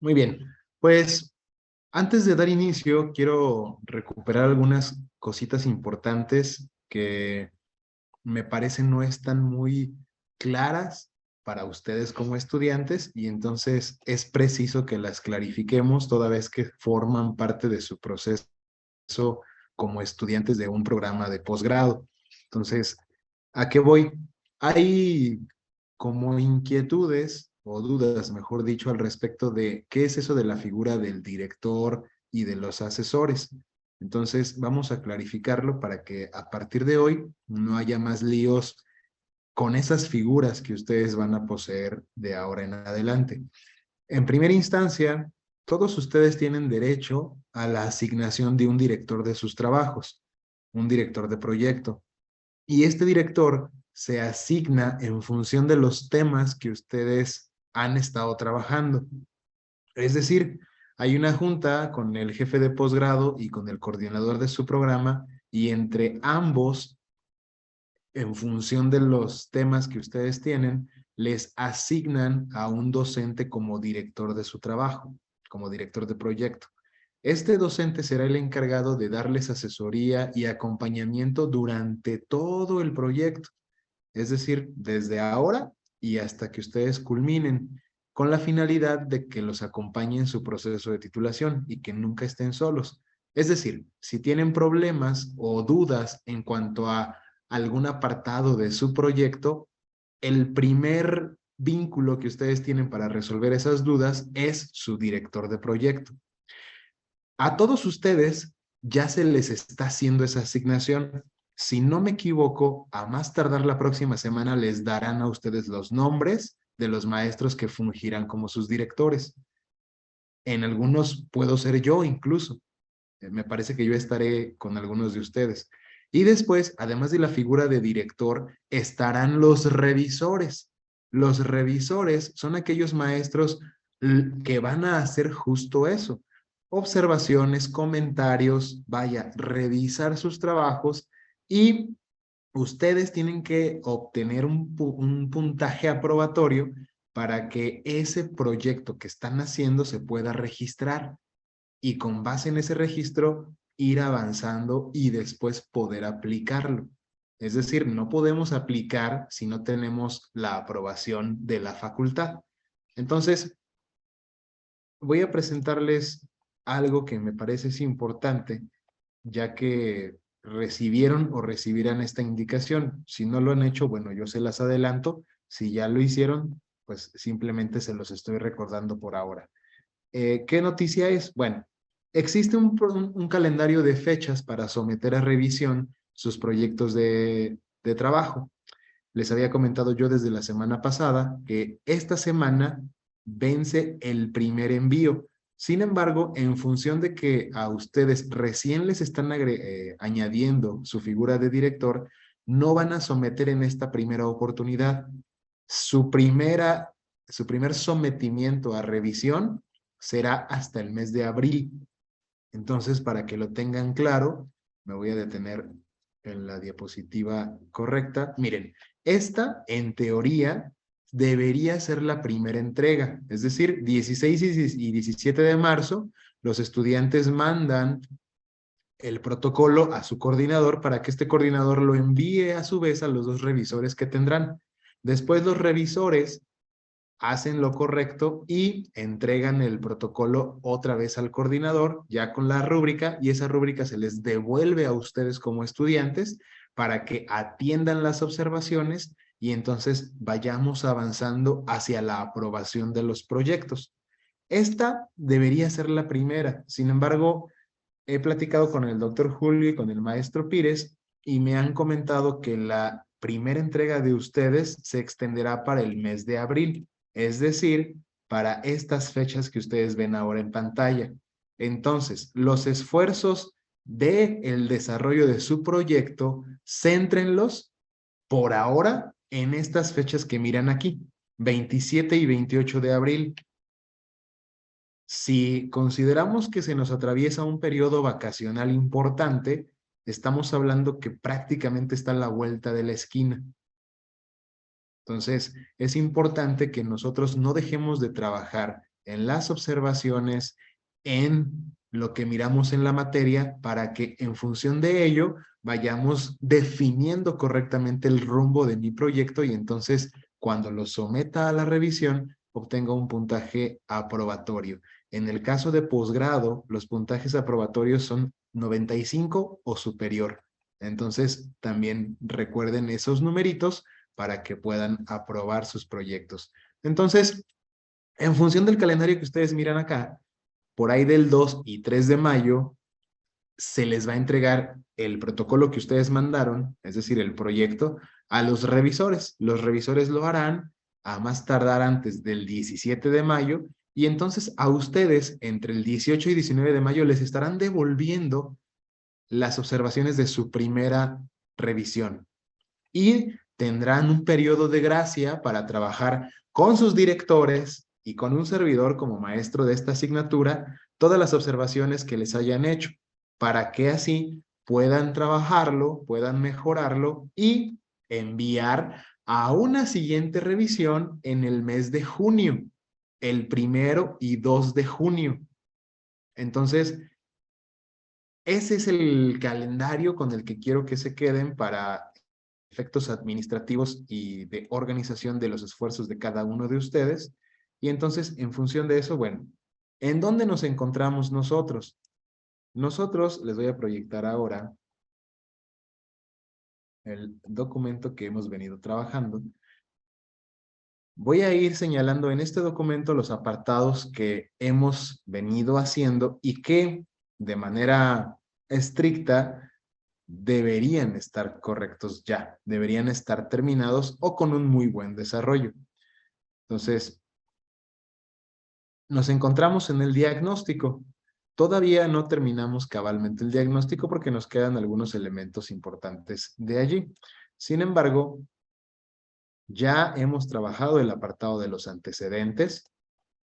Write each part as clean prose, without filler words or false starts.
Muy bien, pues antes de dar inicio, quiero recuperar algunas cositas importantes que me parecen no están muy claras para ustedes como estudiantes y entonces es preciso que las clarifiquemos toda vez que forman parte de su proceso como estudiantes de un programa de posgrado. Entonces, ¿a qué voy? Hay como inquietudes o dudas, mejor dicho, al respecto de qué es eso de la figura del director y de los asesores. Entonces, vamos a clarificarlo para que a partir de hoy no haya más líos con esas figuras que ustedes van a poseer de ahora en adelante. En primera instancia, todos ustedes tienen derecho a la asignación de un director de sus trabajos, un director de proyecto. Y este director se asigna en función de los temas que ustedes han estado trabajando. Es decir, hay una junta con el jefe de posgrado y con el coordinador de su programa y entre ambos, en función de los temas que ustedes tienen, les asignan a un docente como director de su trabajo, como director de proyecto. Este docente será el encargado de darles asesoría y acompañamiento durante todo el proyecto, es decir, desde ahora y hasta que ustedes culminen, con la finalidad de que los acompañe en su proceso de titulación y que nunca estén solos. Es decir, si tienen problemas o dudas en cuanto a algún apartado de su proyecto, el primer vínculo que ustedes tienen para resolver esas dudas es su director de proyecto. A todos ustedes ya se les está haciendo esa asignación. Si no me equivoco, a más tardar la próxima semana les darán a ustedes los nombres de los maestros que fungirán como sus directores. En algunos puedo ser yo incluso. Me parece que yo estaré con algunos de ustedes. Y después, además de la figura de director, estarán los revisores. Los revisores son aquellos maestros que van a hacer justo eso. Observaciones, comentarios, vaya, revisar sus trabajos y ustedes tienen que obtener un puntaje aprobatorio para que ese proyecto que están haciendo se pueda registrar y con base en ese registro ir avanzando y después poder aplicarlo. Es decir, no podemos aplicar si no tenemos la aprobación de la facultad. Entonces, voy a presentarles algo que me parece es importante, ya que recibieron o recibirán esta indicación. Si no lo han hecho, bueno, yo se las adelanto. Si ya lo hicieron, pues simplemente se los estoy recordando por ahora. ¿Qué noticia es? Bueno, existe un calendario de fechas para someter a revisión sus proyectos de trabajo. Les había comentado yo desde la semana pasada que esta semana vence el primer envío. Sin embargo, en función de que a ustedes recién les están añadiendo su figura de director, no van a someter en esta primera oportunidad. Su su primer sometimiento a revisión será hasta el mes de abril. Entonces, para que lo tengan claro, me voy a detener en la diapositiva correcta. Miren, esta, en teoría, debería ser la primera entrega. Es decir, 16 y 17 de marzo, los estudiantes mandan el protocolo a su coordinador para que este coordinador lo envíe a su vez a los dos revisores que tendrán. Después los revisores hacen lo correcto y entregan el protocolo otra vez al coordinador, ya con la rúbrica, y esa rúbrica se les devuelve a ustedes como estudiantes para que atiendan las observaciones y entonces vayamos avanzando hacia la aprobación de los proyectos. Esta debería ser la primera. Sin embargo, he platicado con el doctor Julio y con el maestro Pires y me han comentado que la primera entrega de ustedes se extenderá para el mes de abril, es decir, para estas fechas que ustedes ven ahora en pantalla. Entonces, los esfuerzos de el desarrollo de su proyecto, céntrenlos por ahora en estas fechas que miran aquí, 27 y 28 de abril. Si consideramos que se nos atraviesa un periodo vacacional importante, estamos hablando que prácticamente está a la vuelta de la esquina. Entonces, es importante que nosotros no dejemos de trabajar en las observaciones, en lo que miramos en la materia, para que en función de ello vayamos definiendo correctamente el rumbo de mi proyecto y entonces cuando lo someta a la revisión obtenga un puntaje aprobatorio. En el caso de posgrado, los puntajes aprobatorios son 95 o superior. Entonces, también recuerden esos numeritos para que puedan aprobar sus proyectos. Entonces, en función del calendario que ustedes miran acá, por ahí del 2 y 3 de mayo, se les va a entregar el protocolo que ustedes mandaron, es decir, el proyecto, a los revisores. Los revisores lo harán a más tardar antes del 17 de mayo y entonces a ustedes entre el 18 y 19 de mayo les estarán devolviendo las observaciones de su primera revisión y tendrán un periodo de gracia para trabajar con sus directores y con un servidor como maestro de esta asignatura todas las observaciones que les hayan hecho para que así puedan trabajarlo, puedan mejorarlo y enviar a una siguiente revisión en el mes de junio, el 1 y 2 de junio. Entonces, ese es el calendario con el que quiero que se queden para efectos administrativos y de organización de los esfuerzos de cada uno de ustedes. Y entonces, en función de eso, bueno, ¿en dónde nos encontramos nosotros? Nosotros, les voy a proyectar ahora el documento que hemos venido trabajando. Voy a ir señalando en este documento los apartados que hemos venido haciendo y que de manera estricta deberían estar correctos ya, deberían estar terminados o con un muy buen desarrollo. Entonces, nos encontramos en el diagnóstico. Todavía no terminamos cabalmente el diagnóstico porque nos quedan algunos elementos importantes de allí. Sin embargo, ya hemos trabajado el apartado de los antecedentes.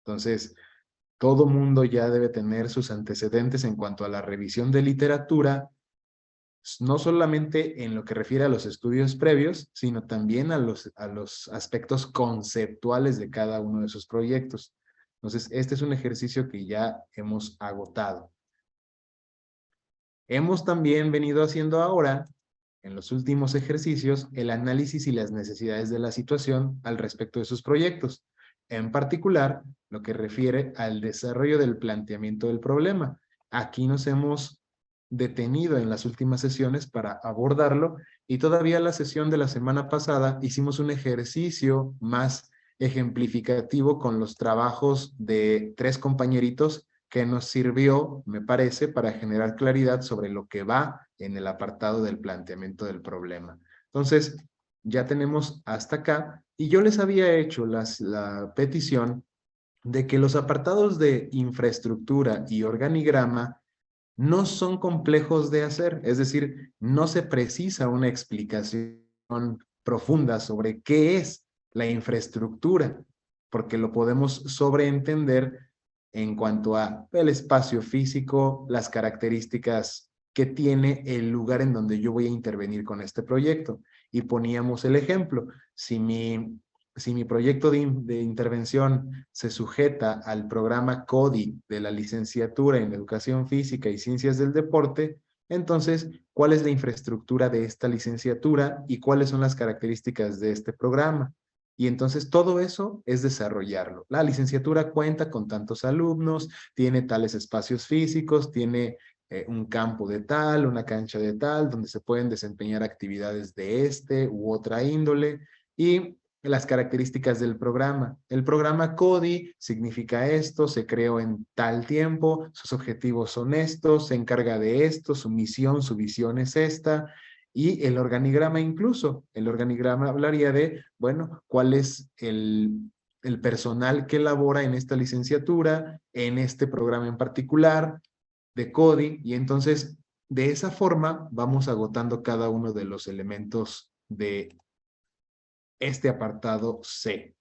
Entonces, todo mundo ya debe tener sus antecedentes en cuanto a la revisión de literatura, no solamente en lo que refiere a los estudios previos, sino también a los aspectos conceptuales de cada uno de sus proyectos. Entonces, este es un ejercicio que ya hemos agotado. Hemos también venido haciendo ahora, en los últimos ejercicios, el análisis y las necesidades de la situación al respecto de sus proyectos. En particular, lo que refiere al desarrollo del planteamiento del problema. Aquí nos hemos detenido en las últimas sesiones para abordarlo y todavía la sesión de la semana pasada hicimos un ejercicio más ejemplificativo con los trabajos de 3 compañeritos que nos sirvió, me parece, para generar claridad sobre lo que va en el apartado del planteamiento del problema. Entonces, ya tenemos hasta acá y yo les había hecho la petición de que los apartados de infraestructura y organigrama no son complejos de hacer, es decir, no se precisa una explicación profunda sobre qué es la infraestructura, porque lo podemos sobreentender en cuanto a el espacio físico, las características que tiene el lugar en donde yo voy a intervenir con este proyecto. Y poníamos el ejemplo, si mi proyecto de intervención se sujeta al programa CODI de la licenciatura en Educación Física y Ciencias del Deporte, entonces, ¿cuál es la infraestructura de esta licenciatura y cuáles son las características de este programa? Y entonces todo eso es desarrollarlo. La licenciatura cuenta con tantos alumnos, tiene tales espacios físicos, tiene un campo de tal, una cancha de tal, donde se pueden desempeñar actividades de este u otra índole y las características del programa. El programa CODI significa esto, se creó en tal tiempo, sus objetivos son estos, se encarga de esto, su misión, su visión es esta, y el organigrama incluso. El organigrama hablaría de, bueno, cuál es el personal que labora en esta licenciatura, en este programa en particular, de CODI, y entonces de esa forma vamos agotando cada uno de los elementos de este apartado C.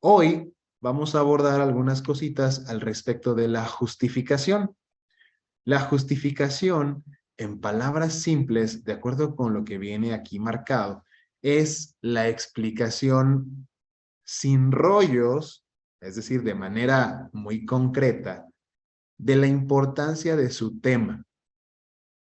Hoy vamos a abordar algunas cositas al respecto de la justificación. La justificación, en palabras simples, de acuerdo con lo que viene aquí marcado, es la explicación sin rollos es decir, de manera muy concreta, de la importancia de su tema,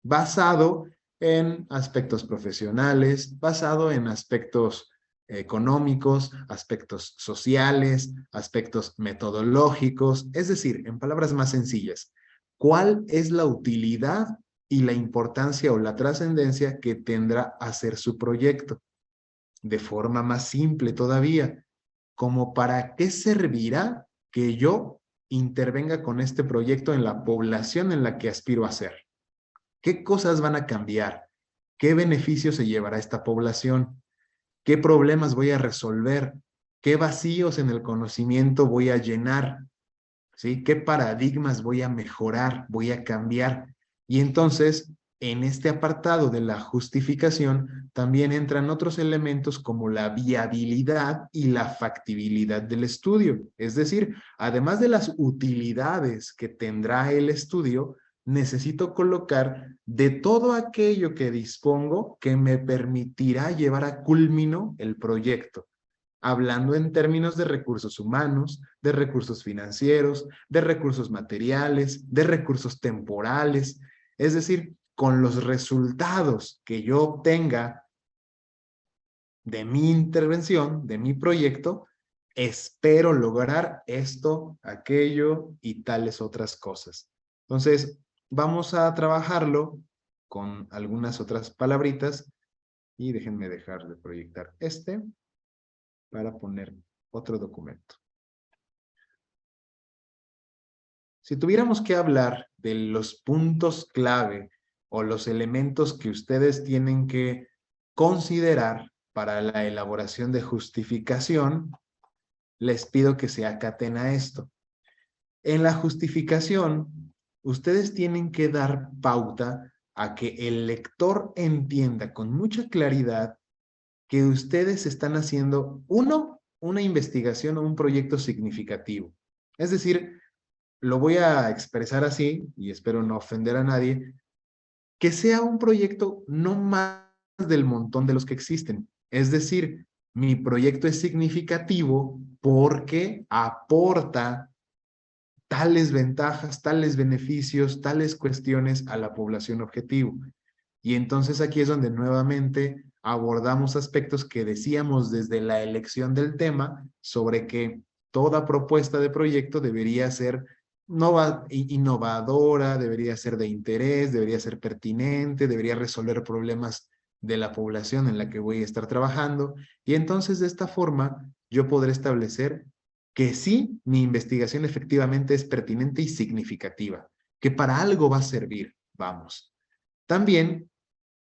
basado en aspectos profesionales, basado en aspectos económicos, aspectos sociales, aspectos metodológicos, es decir, en palabras más sencillas, ¿cuál es la utilidad y la importancia o la trascendencia que tendrá hacer su proyecto? De forma más simple todavía, como para qué servirá que yo intervenga con este proyecto en la población en la que aspiro a ser. ¿Qué cosas van a cambiar? ¿Qué beneficios se llevará esta población? ¿Qué problemas voy a resolver? ¿Qué vacíos en el conocimiento voy a llenar? ¿Sí? ¿Qué paradigmas voy a mejorar? ¿Voy a cambiar? Y entonces, en este apartado de la justificación, también entran otros elementos como la viabilidad y la factibilidad del estudio. Es decir, además de las utilidades que tendrá el estudio, necesito colocar de todo aquello que dispongo que me permitirá llevar a culmino el proyecto, hablando en términos de recursos humanos, de recursos financieros, de recursos materiales, de recursos temporales, es decir, con los resultados que yo obtenga de mi intervención, de mi proyecto, espero lograr esto, aquello y tales otras cosas. Entonces, vamos a trabajarlo con algunas otras palabritas y déjenme dejar de proyectar este para poner otro documento. Si tuviéramos que hablar de los puntos clave o los elementos que ustedes tienen que considerar para la elaboración de justificación, les pido que se acaten a esto. En la justificación, ustedes tienen que dar pauta a que el lector entienda con mucha claridad que ustedes están haciendo, uno, una investigación o un proyecto significativo. Es decir, lo voy a expresar así, y espero no ofender a nadie, que sea un proyecto no más del montón de los que existen. Es decir, mi proyecto es significativo porque aporta tales ventajas, tales beneficios, tales cuestiones a la población objetivo. Y entonces aquí es donde nuevamente abordamos aspectos que decíamos desde la elección del tema sobre que toda propuesta de proyecto debería ser innovadora, debería ser de interés, debería ser pertinente, debería resolver problemas de la población en la que voy a estar trabajando. Y entonces de esta forma yo podré establecer que sí, mi investigación efectivamente es pertinente y significativa, que para algo va a servir, vamos. También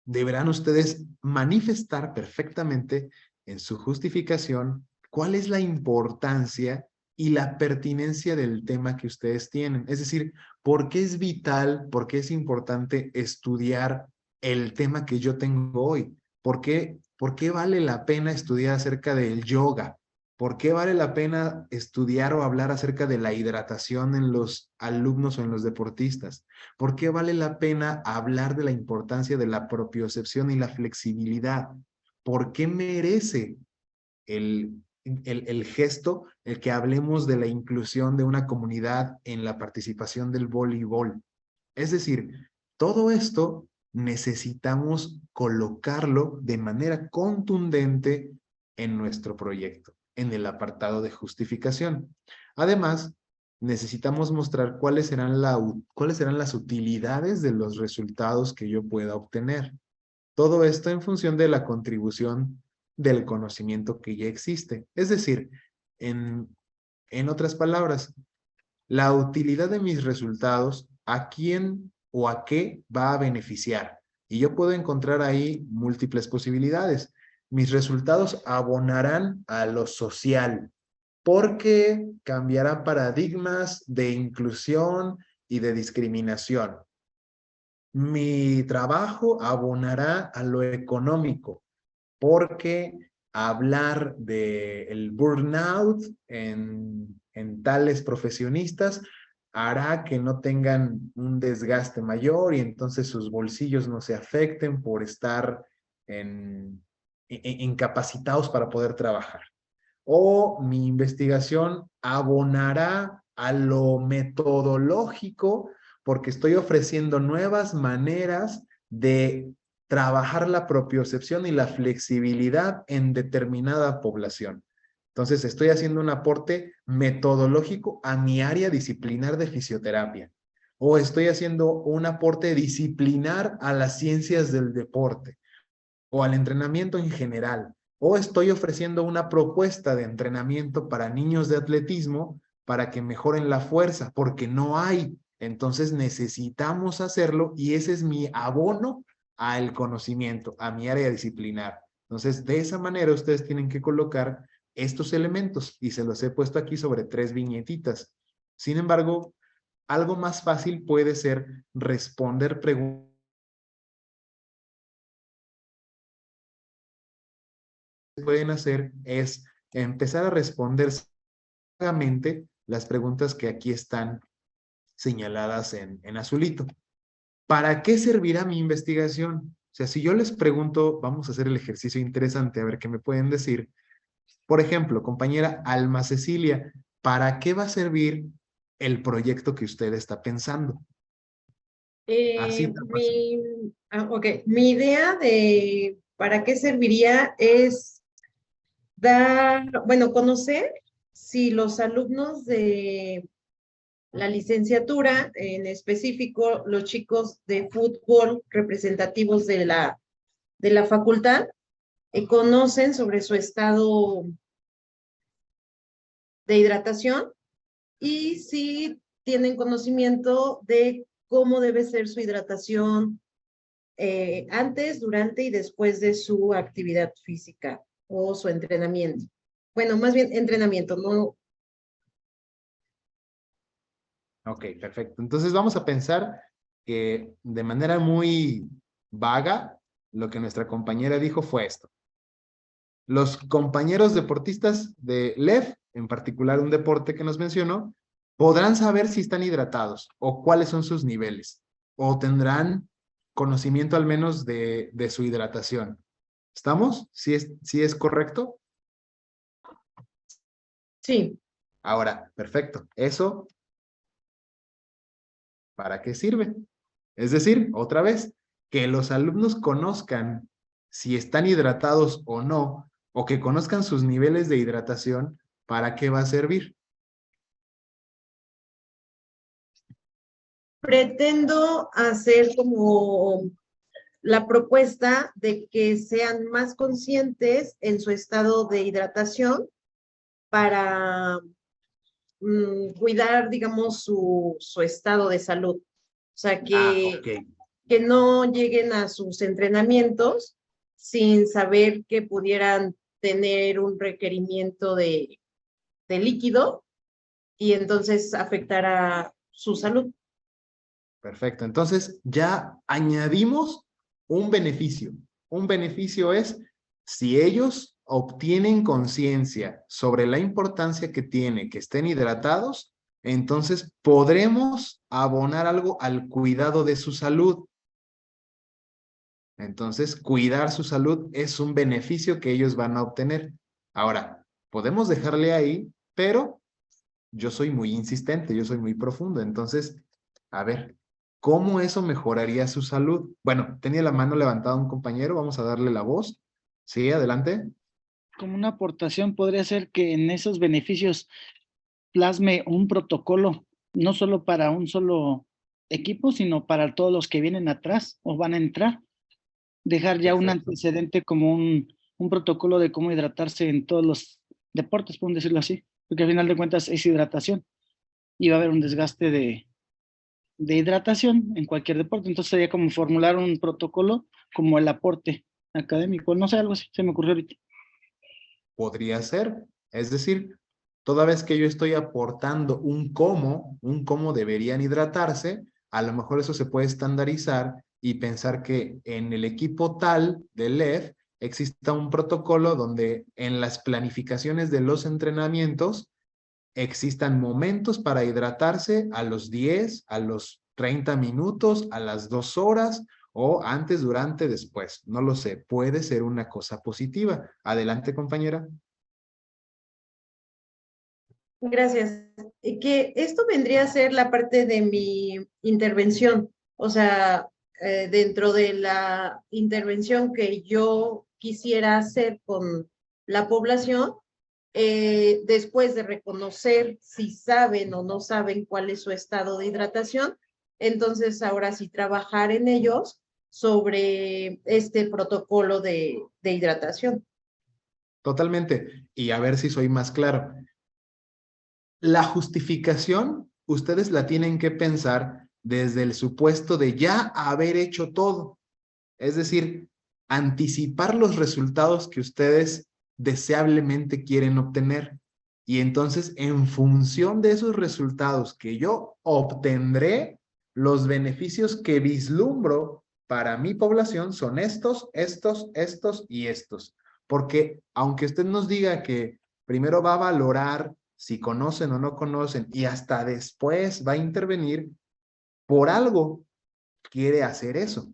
deberán ustedes manifestar perfectamente en su justificación cuál es la importancia y la pertinencia del tema que ustedes tienen. Es decir, por qué es vital, por qué es importante estudiar el tema que yo tengo hoy. Por qué vale la pena estudiar acerca del yoga? ¿Por qué vale la pena estudiar o hablar acerca de la hidratación en los alumnos o en los deportistas? ¿Por qué vale la pena hablar de la importancia de la propiocepción y la flexibilidad? ¿Por qué merece el gesto el que hablemos de la inclusión de una comunidad en la participación del voleibol? Es decir, todo esto necesitamos colocarlo de manera contundente en nuestro proyecto, en el apartado de justificación. Además, necesitamos mostrar cuáles serán las utilidades de los resultados que yo pueda obtener. Todo esto en función de la contribución del conocimiento que ya existe. Es decir, en otras palabras, la utilidad de mis resultados, a quién o a qué va a beneficiar. Y yo puedo encontrar ahí múltiples posibilidades. Mis resultados abonarán a lo social, porque cambiará paradigmas de inclusión y de discriminación. Mi trabajo abonará a lo económico, porque hablar del burnout en tales profesionistas hará que no tengan un desgaste mayor y entonces sus bolsillos no se afecten por estar incapacitados para poder trabajar. o mi investigación abonará a lo metodológico porque estoy ofreciendo nuevas maneras de trabajar la propiocepción y la flexibilidad en determinada población. Entonces, estoy haciendo un aporte metodológico a mi área disciplinar de fisioterapia o estoy haciendo un aporte disciplinar a las ciencias del deporte o al entrenamiento en general, o estoy ofreciendo una propuesta de entrenamiento para niños de atletismo para que mejoren la fuerza, porque no hay. Entonces necesitamos hacerlo y ese es mi abono al conocimiento, a mi área disciplinar. Entonces, de esa manera ustedes tienen que colocar estos elementos y se los he puesto aquí sobre 3 viñetitas. Sin embargo, algo más fácil puede ser responder preguntas que pueden hacer es empezar a responder sagamente las preguntas que aquí están señaladas en azulito. ¿Para qué servirá mi investigación? O sea, si yo les pregunto, vamos a hacer el ejercicio interesante, a ver qué me pueden decir. Por ejemplo, compañera Alma Cecilia, ¿para qué va a servir el proyecto que usted está pensando? Así tan fácil. Ok, mi idea de para qué serviría es dar, bueno, conocer si los alumnos de la licenciatura, en específico los chicos de fútbol representativos de la facultad, conocen sobre su estado de hidratación y si tienen conocimiento de cómo debe ser su hidratación antes, durante y después de su actividad física o su entrenamiento. Bueno, más bien entrenamiento, no. Ok, perfecto. Entonces vamos a pensar que de manera muy vaga, lo que nuestra compañera dijo fue esto. Los compañeros deportistas de LEF, en particular un deporte que nos mencionó, podrán saber si están hidratados o cuáles son sus niveles, o tendrán conocimiento al menos de su hidratación. ¿Estamos? ¿Sí es correcto? Sí, Ahora, perfecto. ¿Eso para qué sirve? Es decir, otra vez, que los alumnos conozcan si están hidratados o no, o que conozcan sus niveles de hidratación, ¿para qué va a servir? pretendo hacer como la propuesta de que sean más conscientes en su estado de hidratación para cuidar, digamos, su estado de salud. O sea, Ah, ok. que no lleguen a sus entrenamientos sin saber que pudieran tener un requerimiento de líquido y entonces afectar a su salud. Perfecto. Entonces ya añadimos un beneficio. Un beneficio es si ellos obtienen conciencia sobre la importancia que tiene que estén hidratados, entonces podremos abonar algo al cuidado de su salud. Entonces, cuidar su salud es un beneficio que ellos van a obtener. Ahora, podemos dejarle ahí, pero yo soy muy insistente, yo soy muy profundo. Entonces, a ver, ¿cómo eso mejoraría su salud? Bueno, tenía la mano levantada un compañero, vamos a darle la voz. Sí, adelante. Como una aportación podría ser que en esos beneficios plasme un protocolo, no solo para un solo equipo, sino para todos los que vienen atrás o van a entrar. Dejar ya un Perfecto. antecedente como un protocolo de cómo hidratarse en todos los deportes, podemos decirlo así, porque al final de cuentas es hidratación y va a haber un desgaste de hidratación en cualquier deporte. Entonces sería como formular un protocolo como el aporte académico, no sé, algo así, se me ocurrió ahorita. Podría ser. Es decir, toda vez que yo estoy aportando un cómo deberían hidratarse, a lo mejor eso se puede estandarizar y pensar que en el equipo tal del LEF exista un protocolo donde en las planificaciones de los entrenamientos existan momentos para hidratarse a los 10, a los 30 minutos, a las 2 horas o antes, durante, después. No lo sé, puede ser una cosa positiva. Adelante, compañera. Gracias. Que esto vendría a ser la parte de mi intervención, o sea, dentro de la intervención que yo quisiera hacer con la población, después de reconocer si saben o no saben cuál es su estado de hidratación, entonces ahora sí trabajar en ellos sobre este protocolo de hidratación. Totalmente. Y a ver si soy más claro. La justificación, ustedes la tienen que pensar desde el supuesto de ya haber hecho todo. Es decir, anticipar los resultados que ustedes deseablemente quieren obtener. Y entonces, en función de esos resultados que yo obtendré, los beneficios que vislumbro para mi población son estos, estos, estos y estos. Porque aunque usted nos diga que primero va a valorar si conocen o no conocen y hasta después va a intervenir, por algo quiere hacer eso.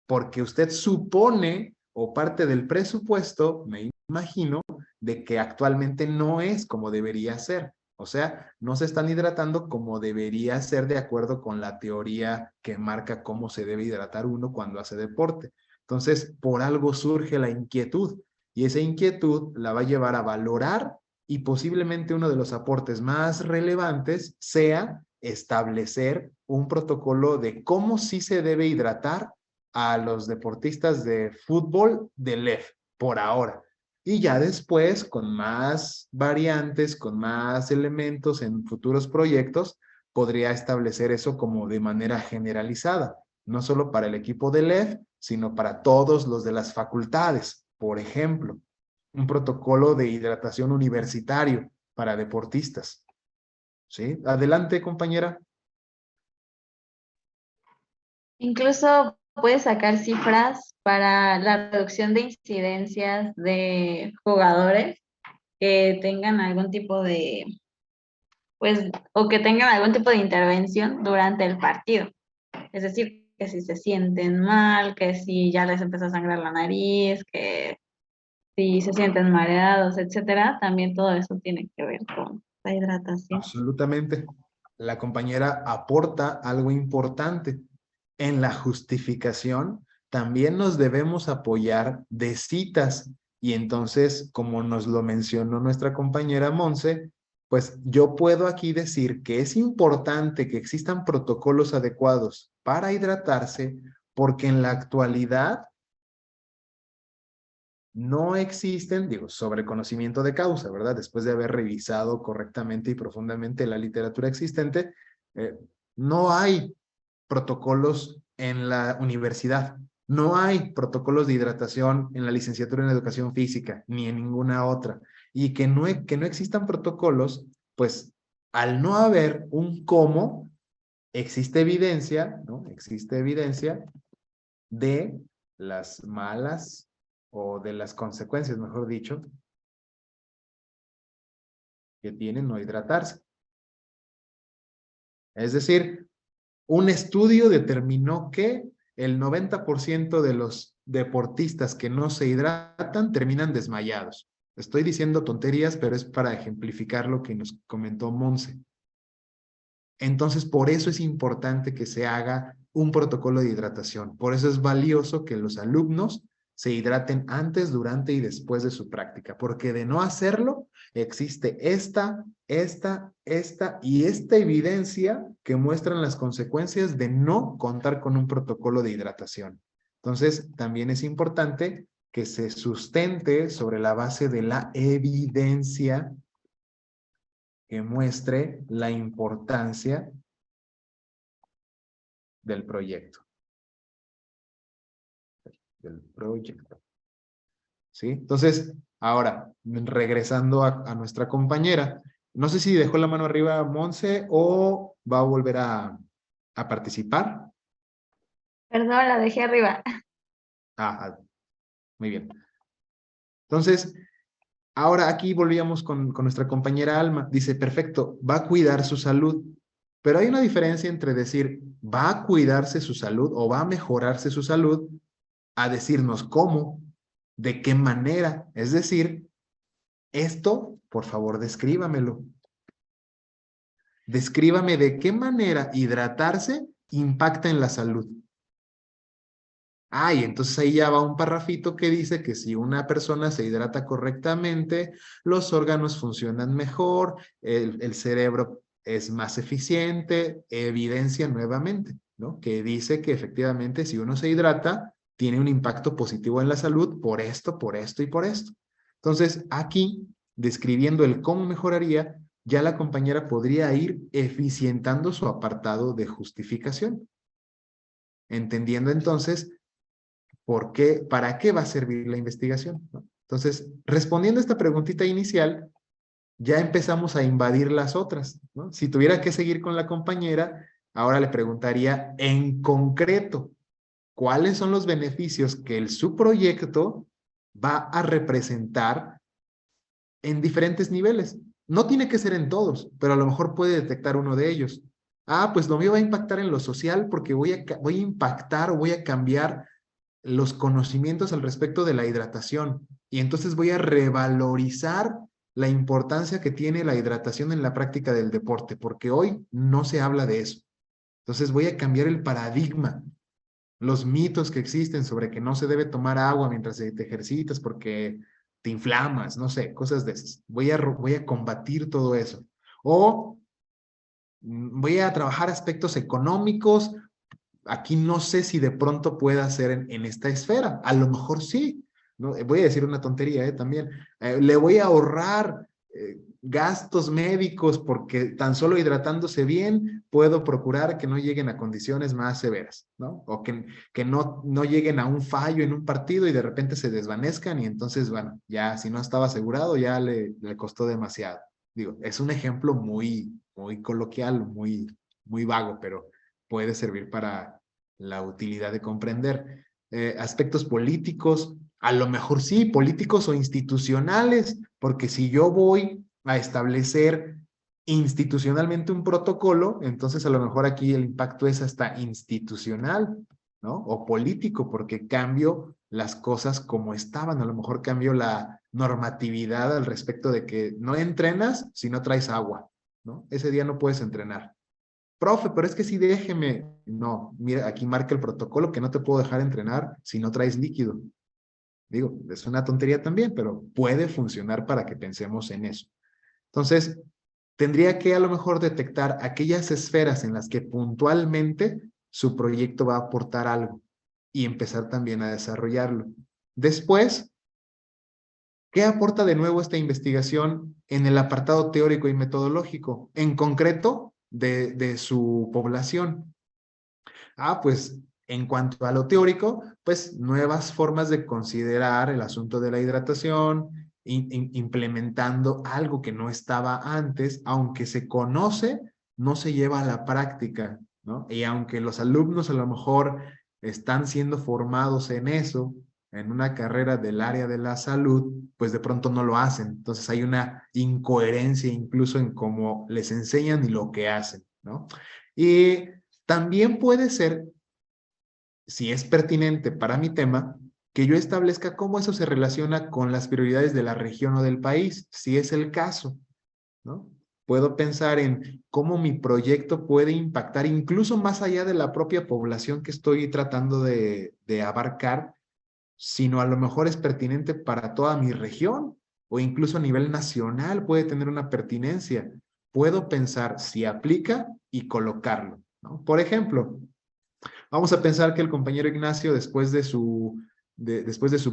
Porque usted supone o parte del presupuesto, me imagino, de que actualmente no es como debería ser. O sea, no se están hidratando como debería ser de acuerdo con la teoría que marca cómo se debe hidratar uno cuando hace deporte. Entonces, por algo surge la inquietud y esa inquietud la va a llevar a valorar y posiblemente uno de los aportes más relevantes sea establecer un protocolo de cómo sí se debe hidratar a los deportistas de fútbol de LEF por ahora. Y ya después, con más variantes, con más elementos en futuros proyectos, podría establecer eso como de manera generalizada, no solo para el equipo de LEF, sino para todos los de las facultades. Por ejemplo, un protocolo de hidratación universitario para deportistas. ¿Sí? Adelante, compañera. Incluso puedes sacar cifras para la reducción de incidencias de jugadores que tengan algún tipo de, pues, o que tengan algún tipo de intervención durante el partido. Es decir, que si se sienten mal, que si ya les empezó a sangrar la nariz, que si se sienten mareados, etcétera, también todo eso tiene que ver con la hidratación. Absolutamente. La compañera aporta algo importante. En la justificación también nos debemos apoyar de citas. Y entonces, como nos lo mencionó nuestra compañera Monse, pues yo puedo aquí decir que es importante que existan protocolos adecuados para hidratarse, porque en la actualidad no existen, digo, sobre conocimiento de causa, ¿verdad? Después de haber revisado correctamente y profundamente la literatura existente, no hay protocolos en la universidad, no hay protocolos de hidratación en la licenciatura en educación física, ni en ninguna otra. Y que no existan protocolos, pues al no haber un cómo, existe evidencia, ¿no? Existe evidencia de las malas o de las consecuencias, mejor dicho, que tiene no hidratarse. Es decir, un estudio determinó que el 90% de los deportistas que no se hidratan terminan desmayados. Estoy diciendo tonterías, pero es para ejemplificar lo que nos comentó Monse. Entonces, por eso es importante que se haga un protocolo de hidratación. Por eso es valioso que los alumnos se hidraten antes, durante y después de su práctica, porque de no hacerlo, existe esta y esta evidencia que muestran las consecuencias de no contar con un protocolo de hidratación. Entonces, también es importante que se sustente sobre la base de la evidencia que muestre la importancia del proyecto. ¿Sí? Entonces, ahora, regresando a nuestra compañera, no sé si dejó la mano arriba Monse o va a volver a participar. Perdón, la dejé arriba. Ah, muy bien. Entonces, ahora aquí volvíamos con nuestra compañera Alma. Dice, perfecto, va a cuidar su salud. Pero hay una diferencia entre decir, va a cuidarse su salud o va a mejorarse su salud, a decirnos cómo, de qué manera. Es decir, esto, por favor, descríbamelo. Descríbame de qué manera hidratarse impacta en la salud. Ah, y entonces ahí ya va un parrafito que dice que si una persona se hidrata correctamente, los órganos funcionan mejor, el cerebro es más eficiente, evidencia nuevamente, ¿no? Que dice que efectivamente si uno se hidrata, tiene un impacto positivo en la salud por esto, por esto y por esto. Entonces, aquí, describiendo el cómo mejoraría, ya la compañera podría ir eficientando su apartado de justificación, entendiendo entonces ¿por qué? ¿Para qué va a servir la investigación? ¿No? Entonces, respondiendo a esta preguntita inicial, ya empezamos a invadir las otras, ¿no? Si tuviera que seguir con la compañera, ahora le preguntaría en concreto, ¿cuáles son los beneficios que su proyecto va a representar en diferentes niveles? No tiene que ser en todos, pero a lo mejor puede detectar uno de ellos. Ah, pues lo mío va a impactar en lo social porque voy a impactar o voy a cambiar los conocimientos al respecto de la hidratación. Y entonces voy a revalorizar la importancia que tiene la hidratación en la práctica del deporte, porque hoy no se habla de eso. Entonces voy a cambiar el paradigma, los mitos que existen sobre que no se debe tomar agua mientras te ejercitas porque te inflamas, no sé, cosas de esas. Voy a combatir todo eso. O voy a trabajar aspectos económicos. Aquí no sé si de pronto pueda ser en esta esfera. A lo mejor sí. ¿No? Voy a decir una tontería también. Le voy a ahorrar gastos médicos porque tan solo hidratándose bien puedo procurar que no lleguen a condiciones más severas, ¿no? O que no lleguen a un fallo en un partido y de repente se desvanezcan y entonces, bueno, ya si no estaba asegurado ya le costó demasiado. Digo, es un ejemplo muy coloquial, muy vago, pero puede servir para la utilidad de comprender. Aspectos políticos, a lo mejor sí, políticos o institucionales, porque si yo voy a establecer institucionalmente un protocolo, entonces a lo mejor aquí el impacto es hasta institucional, ¿no? O político, porque cambio las cosas como estaban, a lo mejor cambio la normatividad al respecto de que no entrenas si no traes agua, ¿no? Ese día no puedes entrenar. Profe, pero es que sí déjeme. No, mira, aquí marca el protocolo que no te puedo dejar entrenar si no traes líquido. Digo, es una tontería también, pero puede funcionar para que pensemos en eso. Entonces, tendría que a lo mejor detectar aquellas esferas en las que puntualmente su proyecto va a aportar algo y empezar también a desarrollarlo. Después, ¿qué aporta de nuevo esta investigación en el apartado teórico y metodológico? En concreto, de su población. Ah, pues en cuanto a lo teórico, pues nuevas formas de considerar el asunto de la hidratación, implementando algo que no estaba antes, aunque se conoce, no se lleva a la práctica, ¿no? Y aunque los alumnos a lo mejor están siendo formados en eso, en una carrera del área de la salud, pues de pronto no lo hacen. Entonces hay una incoherencia incluso en cómo les enseñan y lo que hacen, ¿no? Y también puede ser, si es pertinente para mi tema, que yo establezca cómo eso se relaciona con las prioridades de la región o del país, si es el caso, ¿no? Puedo pensar en cómo mi proyecto puede impactar incluso más allá de la propia población que estoy tratando de abarcar, sino a lo mejor es pertinente para toda mi región o incluso a nivel nacional puede tener una pertinencia. Puedo pensar si aplica y colocarlo, ¿no? Por ejemplo, vamos a pensar que el compañero Ignacio, después de su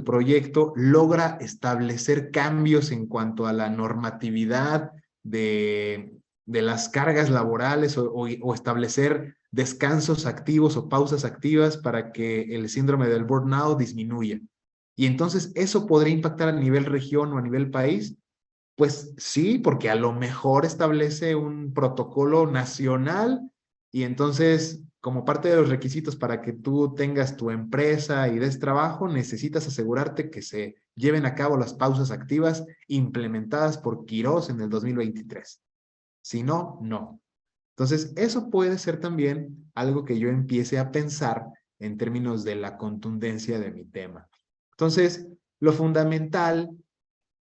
proyecto, logra establecer cambios en cuanto a la normatividad de las cargas laborales o establecer descansos activos o pausas activas para que el síndrome del burnout disminuya. Y entonces, ¿eso podría impactar a nivel región o a nivel país? Pues sí, porque a lo mejor establece un protocolo nacional y entonces, como parte de los requisitos para que tú tengas tu empresa y des trabajo, necesitas asegurarte que se lleven a cabo las pausas activas implementadas por Quirós en el 2023. Si no, no. Entonces, eso puede ser también algo que yo empiece a pensar en términos de la contundencia de mi tema. Entonces, lo fundamental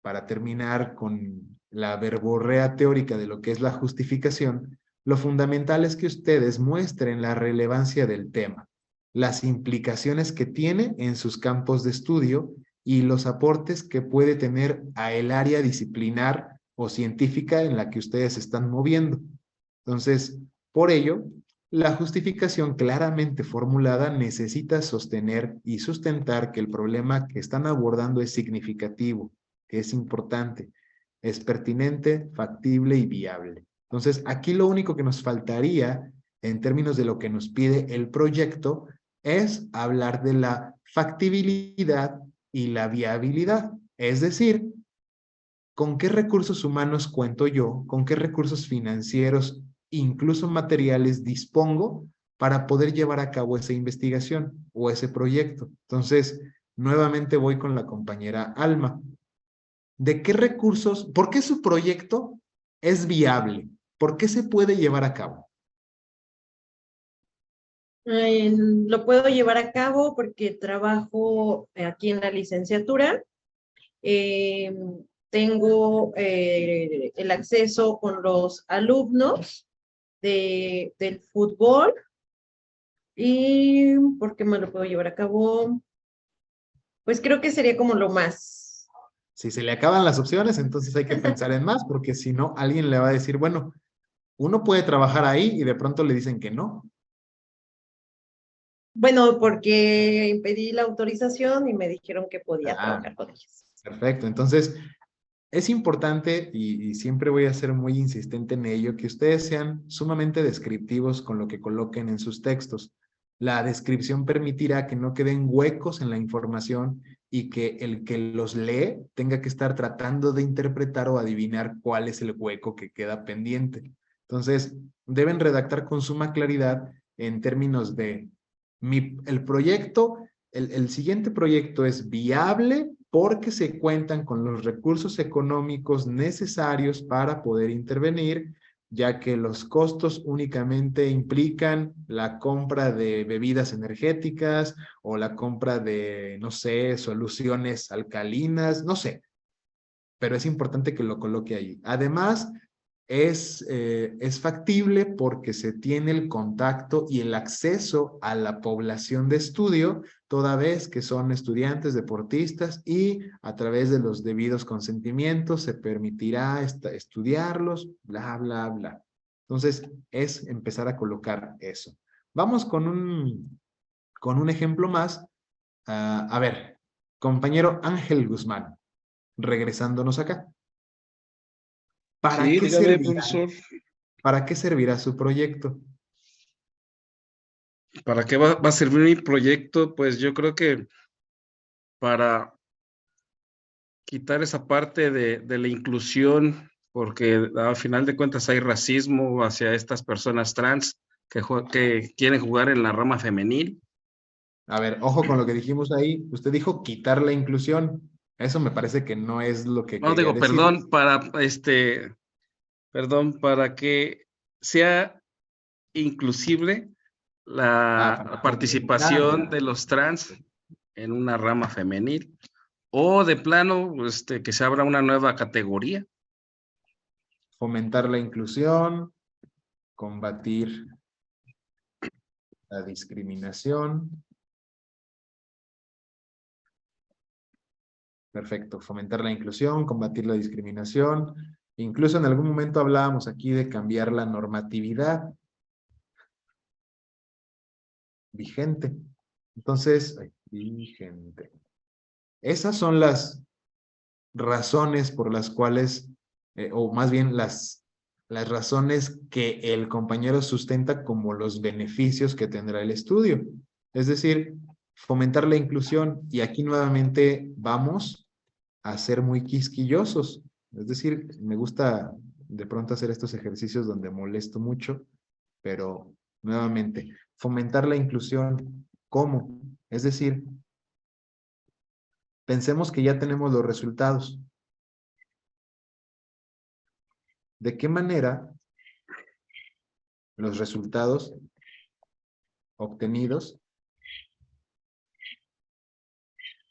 para terminar con la verborrea teórica de lo que es la justificación, Lo fundamental es que ustedes muestren la relevancia del tema, las implicaciones que tiene en sus campos de estudio y los aportes que puede tener a el área disciplinar o científica en la que ustedes se están moviendo. Entonces, por ello, la justificación claramente formulada necesita sostener y sustentar que el problema que están abordando es significativo, que es importante, es pertinente, factible y viable. Entonces, aquí lo único que nos faltaría en términos de lo que nos pide el proyecto es hablar de la factibilidad y la viabilidad. Es decir, ¿con qué recursos humanos cuento yo? ¿Con qué recursos financieros, incluso materiales, dispongo para poder llevar a cabo esa investigación o ese proyecto? Entonces, nuevamente voy con la compañera Alma. ¿De qué recursos? ¿Por qué su proyecto es viable? ¿Por qué se puede llevar a cabo? Lo puedo llevar a cabo porque trabajo aquí en la licenciatura. Tengo el acceso con los alumnos del fútbol. ¿Y por qué me lo puedo llevar a cabo? Pues creo que sería como lo más. Si se le acaban las opciones, entonces hay que pensar en más, porque si no, alguien le va a decir, bueno, uno puede trabajar ahí y de pronto le dicen que no. Bueno, porque pedí la autorización y me dijeron que podía Ah, trabajar con ellos. perfecto. Entonces, es importante, y siempre voy a ser muy insistente en ello, que ustedes sean sumamente descriptivos con lo que coloquen en sus textos. La descripción permitirá que no queden huecos en la información y que el que los lee tenga que estar tratando de interpretar o adivinar cuál es el hueco que queda pendiente. Entonces, deben redactar con suma claridad en términos de el proyecto. El siguiente proyecto es viable porque se cuentan con los recursos económicos necesarios para poder intervenir, ya que los costos únicamente implican la compra de bebidas energéticas o la compra de, no sé, soluciones alcalinas, no sé, pero es importante que lo coloque ahí. Además, es factible porque se tiene el contacto y el acceso a la población de estudio, toda vez que son estudiantes, deportistas, y a través de los debidos consentimientos se permitirá estudiarlos, bla, bla, bla. Entonces, es empezar a colocar eso. Vamos con un ejemplo más. A ver, compañero Ángel Guzmán, regresándonos acá. Sí, dígame, profesor. ¿Para qué servirá su proyecto? ¿Para qué va a servir mi proyecto? Pues yo creo que para quitar esa parte de la inclusión, porque al final de cuentas hay racismo hacia estas personas trans que quieren jugar en la rama femenil. A ver, ojo con lo que dijimos ahí. Usted dijo quitar la inclusión. Eso me parece que no es lo que No, quería digo, decir. perdón, para que sea inclusive la participación de los trans en una rama femenil, o de plano, que se abra una nueva categoría. Fomentar la inclusión, combatir la discriminación. Perfecto, fomentar la inclusión, combatir la discriminación. Incluso en algún momento hablábamos aquí de cambiar la normatividad vigente. Entonces, vigente. Esas son las razones por las cuales, o más bien las razones que el compañero sustenta como los beneficios que tendrá el estudio. Es decir, fomentar la inclusión, y aquí nuevamente vamos a ser muy quisquillosos. Es decir, me gusta de pronto hacer estos ejercicios donde molesto mucho, pero nuevamente, fomentar la inclusión, ¿cómo? Es decir, pensemos que ya tenemos los resultados. ¿De qué manera los resultados obtenidos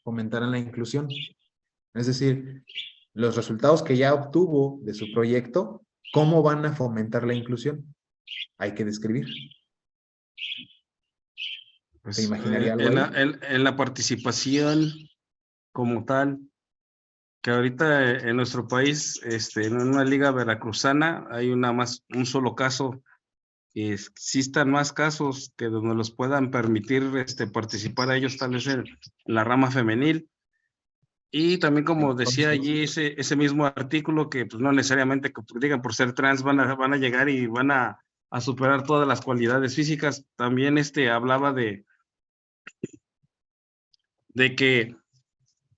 fomentarán la inclusión? Es decir, los resultados que ya obtuvo de su proyecto, ¿cómo van a fomentar la inclusión? hay que describir. Pues, ¿Te imaginaría algo en ahí? en la participación como tal, que ahorita en nuestro país, en una liga veracruzana, hay un solo caso, que existan más casos que donde los puedan permitir participar a ellos, tal vez en la rama femenil. Y también, como decía allí ese mismo artículo, que pues, no necesariamente que digan por ser trans van a llegar y van a superar todas las cualidades físicas. También hablaba de que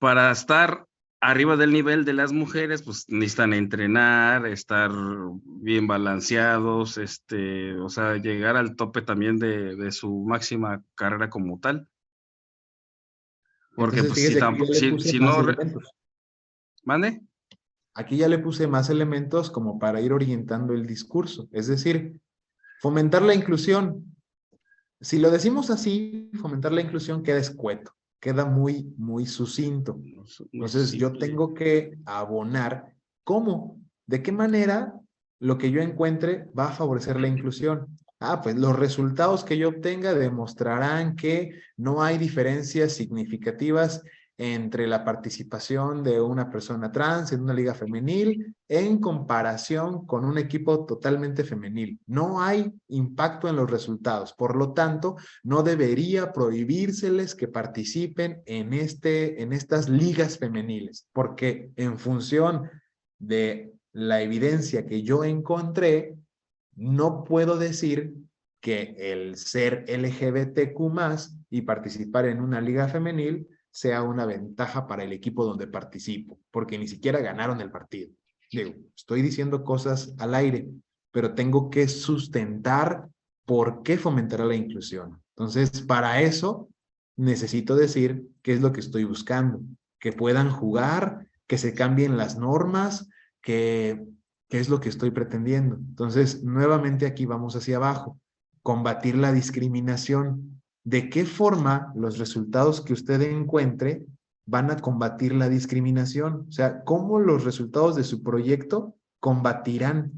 para estar arriba del nivel de las mujeres, pues necesitan entrenar, estar bien balanceados, o sea, llegar al tope también de su máxima carrera como tal. Porque Entonces, pues si fíjese, aquí ya tampoco, le puse si más no, elementos. ¿mande? Aquí ya le puse más elementos como para ir orientando el discurso. Es decir, fomentar la inclusión. Si lo decimos así, fomentar la inclusión queda escueto, queda muy, muy sucinto. Muy Entonces, yo simple. tengo que abonar cómo, de qué manera lo que yo encuentre va a favorecer la inclusión. Ah, pues los resultados que yo obtenga demostrarán que no hay diferencias significativas entre la participación de una persona trans en una liga femenil en comparación con un equipo totalmente femenil. No hay impacto en los resultados. Por lo tanto, no debería prohibírseles que participen en estas ligas femeniles, porque en función de la evidencia que yo encontré, no puedo decir que el ser LGBTQ+ y participar en una liga femenil sea una ventaja para el equipo donde participo, porque ni siquiera ganaron el partido. Digo, estoy diciendo cosas al aire, pero tengo que sustentar por qué fomentará la inclusión. Entonces, para eso necesito decir qué es lo que estoy buscando, que puedan jugar, que se cambien las normas, que qué es lo que estoy pretendiendo. Entonces, nuevamente aquí vamos hacia abajo. Combatir la discriminación. ¿De qué forma los resultados que usted encuentre van a combatir la discriminación? O sea, ¿cómo los resultados de su proyecto combatirán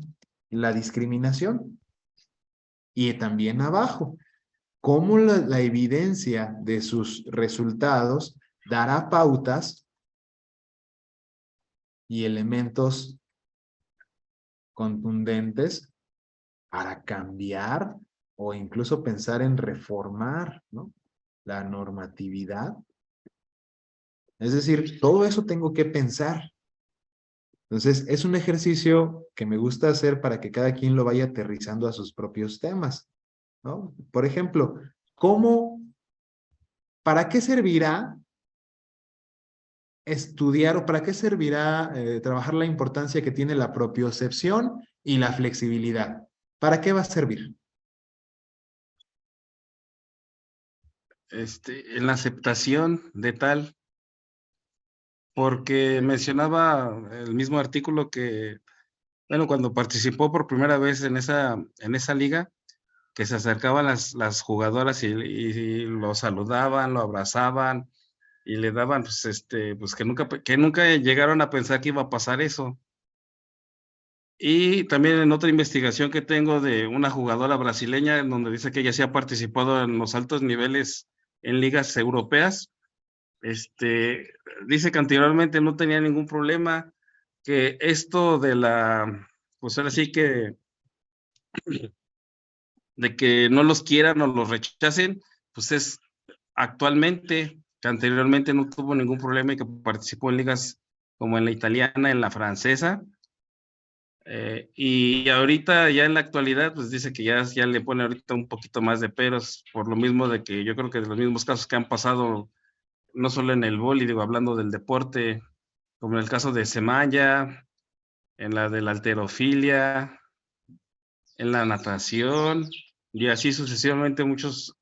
la discriminación? Y también abajo, ¿cómo la evidencia de sus resultados dará pautas y elementos contundentes para cambiar o incluso pensar en reformar, ¿no?, la normatividad? Es decir, todo eso tengo que pensar. Entonces, es un ejercicio que me gusta hacer para que cada quien lo vaya aterrizando a sus propios temas, ¿no? Por ejemplo, ¿para qué servirá estudiar o para qué servirá trabajar la importancia que tiene la propiocepción y la flexibilidad? ¿Para qué va a servir? En la aceptación de tal, porque mencionaba el mismo artículo que, bueno, cuando participó por primera vez en esa liga, que se acercaban las jugadoras y lo saludaban, lo abrazaban y le daban, pues que nunca llegaron a pensar que iba a pasar eso. Y también en otra investigación que tengo de una jugadora brasileña, en donde dice que ella sí ha participado en los altos niveles en ligas europeas, dice que anteriormente no tenía ningún problema, que esto pues ahora sí que, de que no los quieran o los rechacen, pues es actualmente, que anteriormente no tuvo ningún problema y que participó en ligas como en la italiana, en la francesa, y ahorita ya en la actualidad, pues dice que ya le pone ahorita un poquito más de peros, por lo mismo de que yo creo que de los mismos casos que han pasado, no solo en el vóley, digo, hablando del deporte, como en el caso de Semanya, en la de la halterofilia, en la natación, y así sucesivamente muchos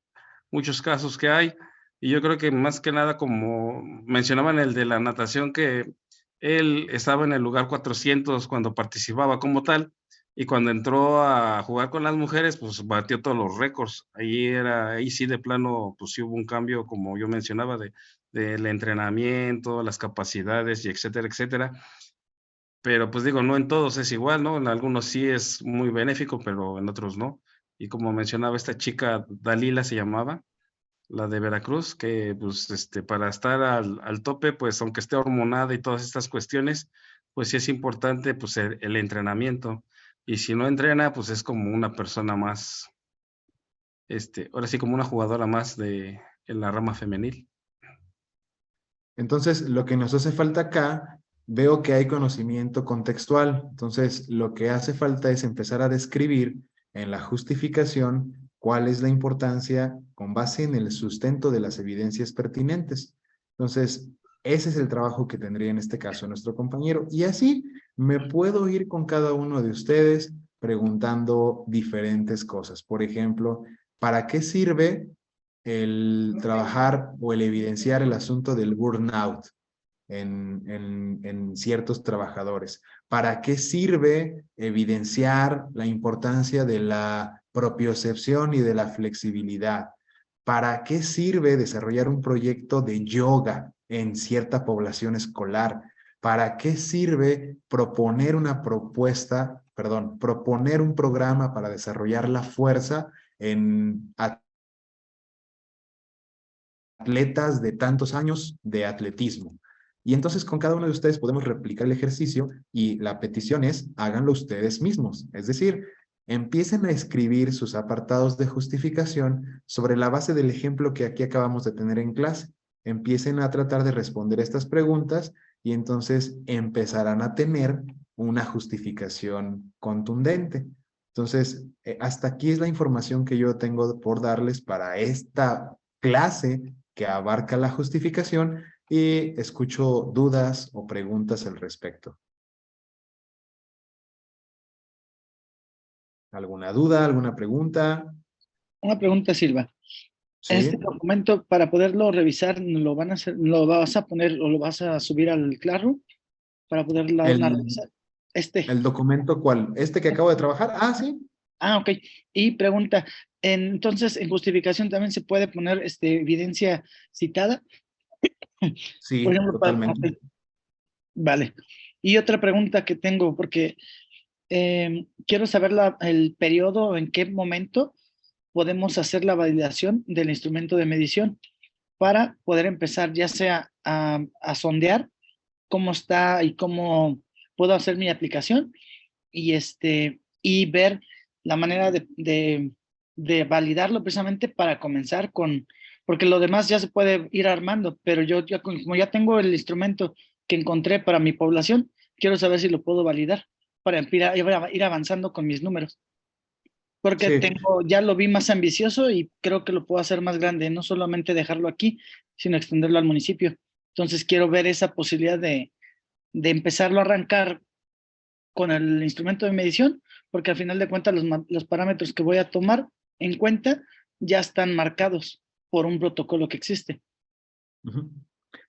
casos que hay. Y yo creo que más que nada, como mencionaban el de la natación, que él estaba en el lugar 400 cuando participaba como tal, y cuando entró a jugar con las mujeres, pues batió todos los récords. Ahí sí de plano, pues sí hubo un cambio, como yo mencionaba, del entrenamiento, las capacidades, y etcétera, etcétera. pero pues digo, no en todos es igual, ¿no? En algunos sí es muy benéfico, pero en otros no. Y como mencionaba esta chica, Dalila se llamaba, la de Veracruz, que pues para estar al tope, pues aunque esté hormonada y todas estas cuestiones, pues sí es importante pues el entrenamiento. Y si no entrena, pues es como una persona más, ahora sí como una jugadora más en la rama femenil. Entonces, lo que nos hace falta acá, veo que hay conocimiento contextual. Entonces, lo que hace falta es empezar a describir en la justificación cuál es la importancia con base en el sustento de las evidencias pertinentes. Entonces, ese es el trabajo que tendría en este caso nuestro compañero. Y así me puedo ir con cada uno de ustedes preguntando diferentes cosas. Por ejemplo, ¿para qué sirve el trabajar o el evidenciar el asunto del burnout en ciertos trabajadores? ¿Para qué sirve evidenciar la importancia de la propiocepción y de la flexibilidad? ¿Para qué sirve desarrollar un proyecto de yoga en cierta población escolar? ¿Para qué sirve proponer una propuesta, perdón, proponer un programa para desarrollar la fuerza en atletas de tantos años de atletismo? Y entonces con cada uno de ustedes podemos replicar el ejercicio y la petición es, háganlo ustedes mismos. Es decir, empiecen a escribir sus apartados de justificación sobre la base del ejemplo que aquí acabamos de tener en clase. Empiecen a tratar de responder estas preguntas y entonces empezarán a tener una justificación contundente. Entonces, hasta aquí es la información que yo tengo por darles para esta clase que abarca la justificación y escucho dudas o preguntas al respecto. ¿Alguna duda, alguna pregunta? Una pregunta, Silva. Sí. Este documento, para poderlo revisar, ¿lo van a hacer, lo vas a poner o lo vas a subir al Classroom para poderlo revisar? ¿El documento cuál? ¿Este que acabo de trabajar? Ah, sí. Ah, ok. Y pregunta, entonces, en justificación también se puede poner evidencia citada. Por Sí, ejemplo, totalmente. ok, vale. Y otra pregunta que tengo, porque quiero saber el periodo, en qué momento podemos hacer la validación del instrumento de medición para poder empezar ya sea a sondear cómo está y cómo puedo hacer mi aplicación y ver la manera de validarlo precisamente para comenzar con, porque lo demás ya se puede ir armando, pero yo ya, como ya tengo el instrumento que encontré para mi población, quiero saber si lo puedo validar para ir avanzando con mis números. Porque Sí. ya lo vi más ambicioso y creo que lo puedo hacer más grande, no solamente dejarlo aquí, sino extenderlo al municipio. Entonces quiero ver esa posibilidad de empezarlo a arrancar con el instrumento de medición, porque al final de cuentas los parámetros que voy a tomar en cuenta ya están marcados por un protocolo que existe.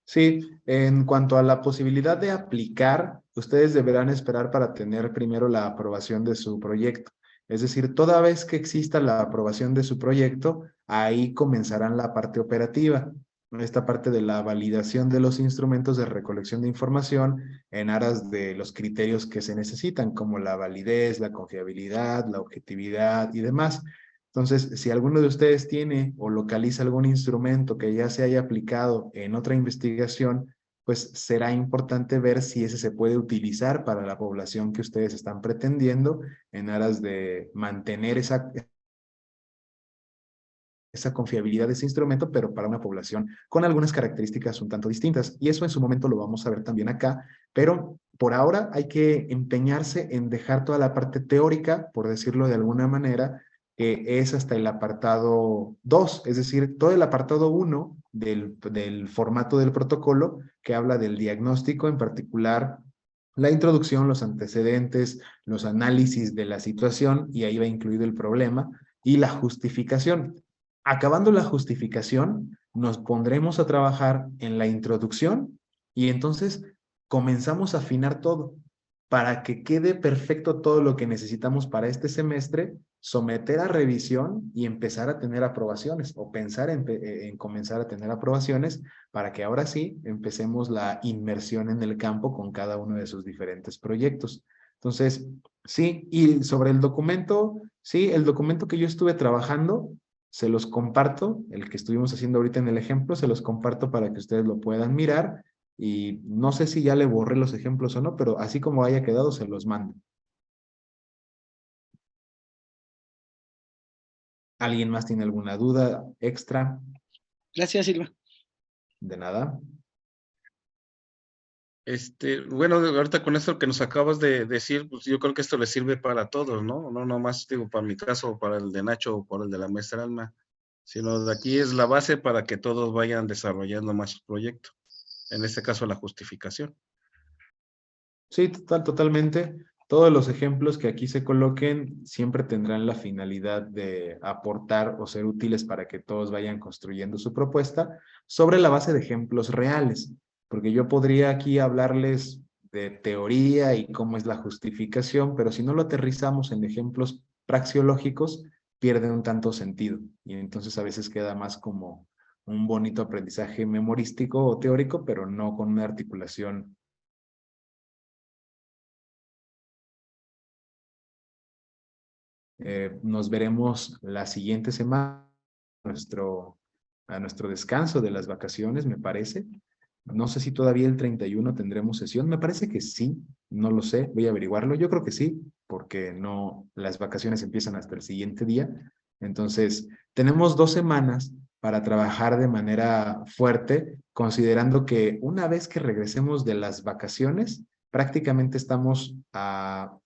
Sí, en cuanto a la posibilidad de aplicar, ustedes deberán esperar para tener primero la aprobación de su proyecto. Es decir, toda vez que exista la aprobación de su proyecto, ahí comenzarán la parte operativa, esta parte de la validación de los instrumentos de recolección de información en aras de los criterios que se necesitan, como la validez, la confiabilidad, la objetividad y demás. Entonces, si alguno de ustedes tiene o localiza algún instrumento que ya se haya aplicado en otra investigación, pues será importante ver si ese se puede utilizar para la población que ustedes están pretendiendo en aras de mantener esa confiabilidad de ese instrumento, pero para una población con algunas características un tanto distintas. Y eso en su momento lo vamos a ver también acá, pero por ahora hay que empeñarse en dejar toda la parte teórica, por decirlo de alguna manera, que es hasta el apartado 2, es decir, todo el apartado 1 del formato del protocolo que habla del diagnóstico, en particular la introducción, los antecedentes, los análisis de la situación, y ahí va incluido el problema, y la justificación. Acabando la justificación, nos pondremos a trabajar en la introducción y entonces comenzamos a afinar todo. para que quede perfecto todo lo que necesitamos para este semestre, someter a revisión y empezar a tener aprobaciones o pensar en comenzar a tener aprobaciones para que ahora sí empecemos la inmersión en el campo con cada uno de sus diferentes proyectos. Entonces, sí, y sobre el documento, sí, el documento que yo estuve trabajando, se los comparto, el que estuvimos haciendo ahorita en el ejemplo, se los comparto para que ustedes lo puedan mirar y no sé si ya le borré los ejemplos o no, pero así como haya quedado, se los mando. ¿Alguien más tiene alguna duda extra? Gracias, Silva. De nada. Bueno, ahorita con esto que nos acabas de decir, pues yo creo que esto le sirve para todos, ¿no? No nomás, digo, para mi caso, para el de Nacho o para el de la maestra Alma, sino de aquí es la base para que todos vayan desarrollando más su proyecto. En este caso, la justificación. Sí, totalmente. Todos los ejemplos que aquí se coloquen siempre tendrán la finalidad de aportar o ser útiles para que todos vayan construyendo su propuesta sobre la base de ejemplos reales, porque yo podría aquí hablarles de teoría y cómo es la justificación, pero si no lo aterrizamos en ejemplos praxeológicos, pierde un tanto sentido y entonces a veces queda más como un bonito aprendizaje memorístico o teórico, pero no con una articulación. Nos veremos la siguiente semana a nuestro descanso de las vacaciones, me parece. No sé si todavía el 31 tendremos sesión. Me parece que sí, no lo sé, voy a averiguarlo. Yo creo que sí, porque no, las vacaciones empiezan hasta el siguiente día. Entonces, tenemos 2 semanas para trabajar de manera fuerte, considerando que una vez que regresemos de las vacaciones, prácticamente estamos a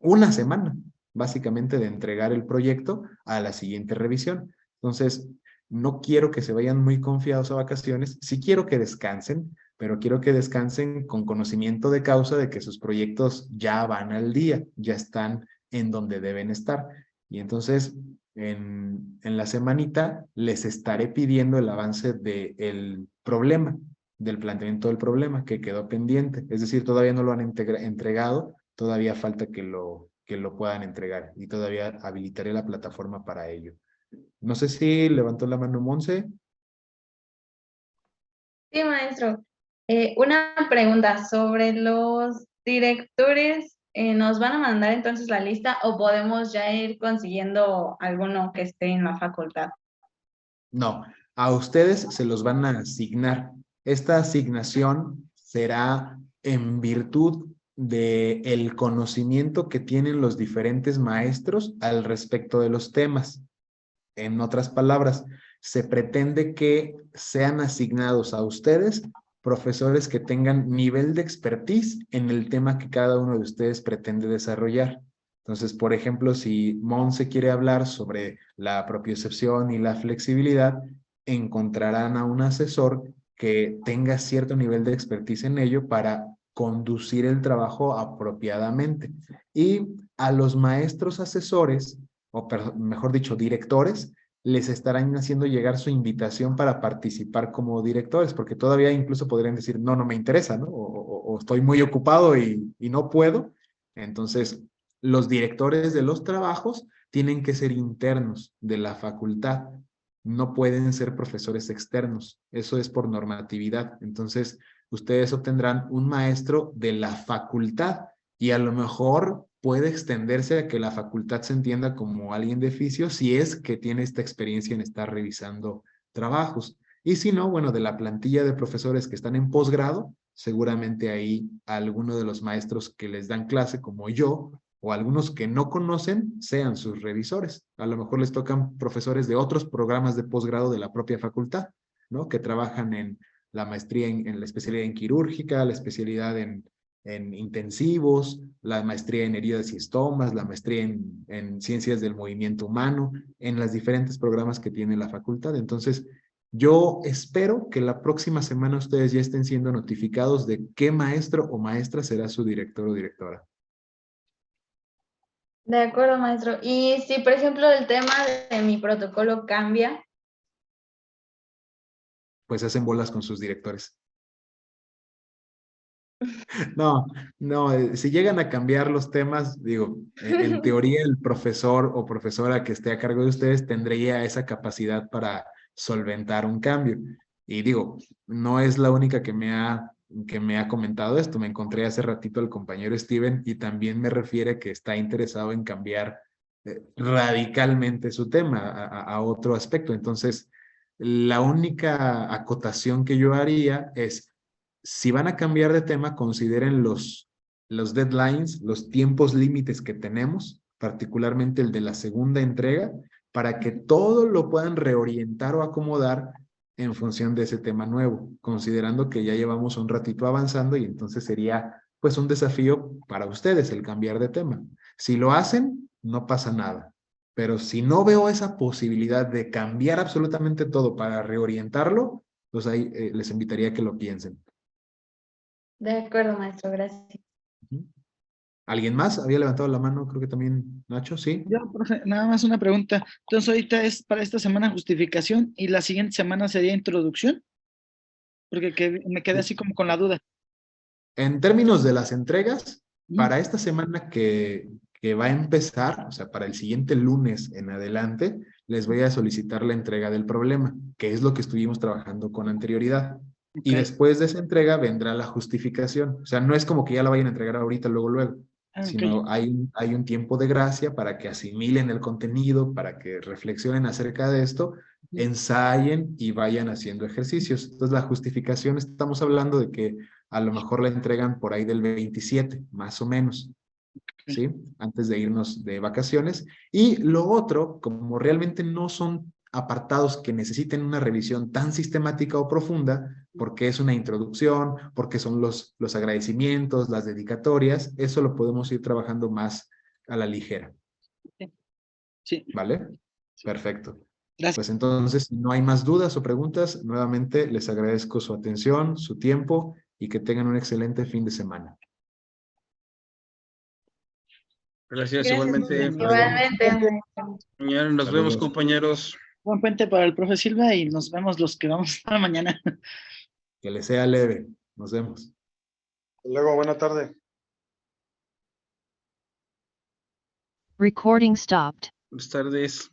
una semana, básicamente, de entregar el proyecto a la siguiente revisión. Entonces, no quiero que se vayan muy confiados a vacaciones, sí quiero que descansen, pero quiero que descansen con conocimiento de causa de que sus proyectos ya van al día, ya están en donde deben estar. Y entonces, en la semanita, les estaré pidiendo el avance del problema, del planteamiento del problema que quedó pendiente. Es decir, todavía no lo han entregado, todavía falta que lo puedan entregar y todavía habilitaré la plataforma para ello. No sé si levantó la mano Monse. Sí, maestro. Una pregunta sobre los directores. ¿Nos van a mandar entonces la lista o podemos ya ir consiguiendo alguno que esté en la facultad? No, a ustedes se los van a asignar. Esta asignación será en virtud de el conocimiento que tienen los diferentes maestros al respecto de los temas. En otras palabras, se pretende que sean asignados a ustedes profesores que tengan nivel de expertise en el tema que cada uno de ustedes pretende desarrollar. Entonces, por ejemplo, si Monse quiere hablar sobre la propiocepción y la flexibilidad, encontrarán a un asesor que tenga cierto nivel de expertise en ello para conducir el trabajo apropiadamente. Y a los maestros asesores, o mejor dicho, directores, les estarán haciendo llegar su invitación para participar como directores, porque todavía incluso podrían decir, no, no me interesa, ¿no? O estoy muy ocupado y no puedo. Entonces, los directores de los trabajos tienen que ser internos de la facultad, no pueden ser profesores externos, eso es por normatividad. Entonces, ustedes obtendrán un maestro de la facultad y a lo mejor puede extenderse a que la facultad se entienda como alguien de oficio si es que tiene esta experiencia en estar revisando trabajos. Y si no, bueno, de la plantilla de profesores que están en posgrado, seguramente ahí alguno de los maestros que les dan clase, como yo, o algunos que no conocen, sean sus revisores. A lo mejor les tocan profesores de otros programas de posgrado de la propia facultad, ¿no? Que trabajan en la maestría en la especialidad en quirúrgica, la especialidad en intensivos, la maestría en heridas y estomas, la maestría en ciencias del movimiento humano, en los diferentes programas que tiene la facultad. Entonces, yo espero que la próxima semana ustedes ya estén siendo notificados de qué maestro o maestra será su director o directora. De acuerdo, maestro. Y si, por ejemplo, el tema de mi protocolo cambia, Pues hacen bolas con sus directores. No, no, si llegan a cambiar los temas, digo, en teoría el profesor o profesora que esté a cargo de ustedes tendría esa capacidad para solventar un cambio. Y digo, no es la única que me ha comentado esto. Me encontré hace ratito al compañero Steven y también me refiere que está interesado en cambiar radicalmente su tema a otro aspecto. Entonces, la única acotación que yo haría es si van a cambiar de tema, consideren los deadlines, los tiempos límites que tenemos, particularmente el de la segunda entrega, para que todo lo puedan reorientar o acomodar en función de ese tema nuevo, considerando que ya llevamos un ratito avanzando y entonces sería pues un desafío para ustedes el cambiar de tema. Si lo hacen, no pasa nada. Pero si no veo esa posibilidad de cambiar absolutamente todo para reorientarlo, pues ahí les invitaría a que lo piensen. De acuerdo, maestro, gracias. ¿Alguien más? Había levantado la mano, creo que también Nacho, ¿sí? Yo, profe, nada más una pregunta. Entonces, ahorita es para esta semana justificación y la siguiente semana sería introducción, porque me quedé así como con la duda. En términos de las entregas, Ujú. para esta semana que va a empezar, o sea, para el siguiente lunes en adelante, les voy a solicitar la entrega del problema, que es lo que estuvimos trabajando con anterioridad. Ok. Y después de esa entrega vendrá la justificación. O sea, no es como que ya la vayan a entregar ahorita, luego, luego, Ah, ok. sino hay un tiempo de gracia para que asimilen el contenido, para que reflexionen acerca de esto, Ujú. ensayen y vayan haciendo ejercicios. Entonces, la justificación, estamos hablando de que a lo mejor la entregan por ahí del 27, más o menos, ¿sí? Antes de irnos de vacaciones. Y lo otro, como realmente no son apartados que necesiten una revisión tan sistemática o profunda, porque es una introducción, porque son los agradecimientos, las dedicatorias, eso lo podemos ir trabajando más a la ligera, Sí, ¿vale? Perfecto. gracias. Pues entonces, si no hay más dudas o preguntas, nuevamente les agradezco su atención, su tiempo y que tengan un excelente fin de semana. Gracias, Gracias, igualmente. Igualmente, maestro. Mañana nos vemos, Saludos. compañeros. Buen puente para el profe Silva y nos vemos los que vamos a mañana. Que les sea leve. Nos vemos. Hasta luego, buena tarde. Recording stopped. Buenas tardes.